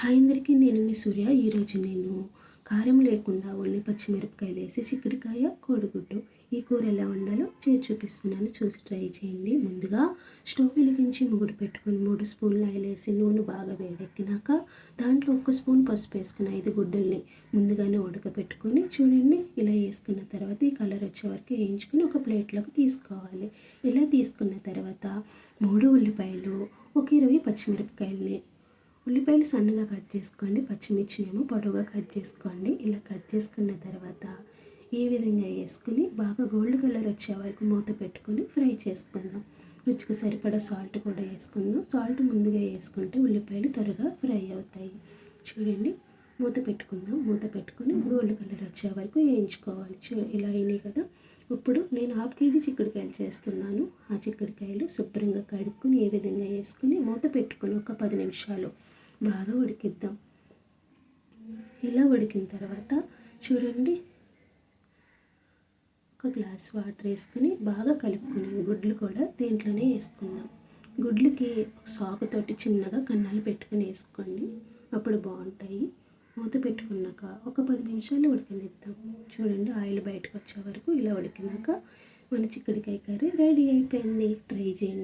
Hi అందరికీ, నేను మీ సూర్య. ఈరోజు నేను కారం లేకుండా ఓన్లీ పచ్చిమిరపకాయలు వేసి చిక్కుడుకాయ కోడిగుడ్డు ఈ కూర ఎలా వండాలో చేసి చూపిస్తున్నాను. చూసి ట్రై చేయండి. ముందుగా స్టవ్ వెలిగించి ముగ్గురు పెట్టుకొని 3 స్పూన్లు ఆయిల్ వేసి నూనె బాగా వేడెక్కినాక దాంట్లో 1 స్పూన్ పసుపు వేసుకుని 5 గుడ్డల్ని ముందుగానే ఉడకపెట్టుకొని చూడండి. ఇలా వేసుకున్న తర్వాత ఈ కలర్ వచ్చే వరకు వేయించుకొని ఒక ప్లేట్లోకి తీసుకోవాలి. ఇలా తీసుకున్న తర్వాత 3 ఉల్లిపాయలు, ఒక 20 పచ్చిమిరపకాయలని, ఉల్లిపాయలు సన్నగా కట్ చేసుకోండి, పచ్చిమిర్చినేమో పొడవుగా కట్ చేసుకోండి. ఇలా కట్ చేసుకున్న తర్వాత ఈ విధంగా వేసుకుని బాగా గోల్డ్ కలర్ వచ్చే వరకు మూత పెట్టుకొని ఫ్రై చేసుకుందాం. రుచికి సరిపడా సాల్ట్ కూడా వేసుకుందాం. సాల్ట్ ముందుగా వేసుకుంటే ఉల్లిపాయలు త్వరగా ఫ్రై అవుతాయి. చూడండి, మూత పెట్టుకుందాం. మూత పెట్టుకొని గోల్డ్ కలర్ వచ్చే వరకు వేయించుకోవాలి. ఇలా అయినాయి కదా. ఇప్పుడు నేను 1/2 కేజీ చిక్కుడుకాయలు చేస్తున్నాను. ఆ చిక్కుడుకాయలు శుభ్రంగా కడుక్కొని ఏ విధంగా వేసుకుని మూత పెట్టుకొని ఒక 10 నిమిషాలు బాగా ఉడికిద్దాం. ఇలా ఉడికిన తర్వాత చూడండి, ఒక గ్లాస్ వాటర్ వేసుకుని బాగా కలుపుకొని గుడ్లు కూడా దీంట్లోనే వేసుకుందాం. గుడ్లకి సాకుతోటి చిన్నగా కన్నాలు పెట్టుకుని వేసుకోండి, అప్పుడు బాగుంటాయి. మూత పెట్టుకున్నాక ఒక 10 నిమిషాలు ఉడకనిద్దాం. చూడండి, ఆయిల్ బయటకు వచ్చే వరకు ఇలా ఉడికినాక మన చిక్కుడుకాయ కర్రీ రెడీ అయిపోయింది. ట్రై చేయండి.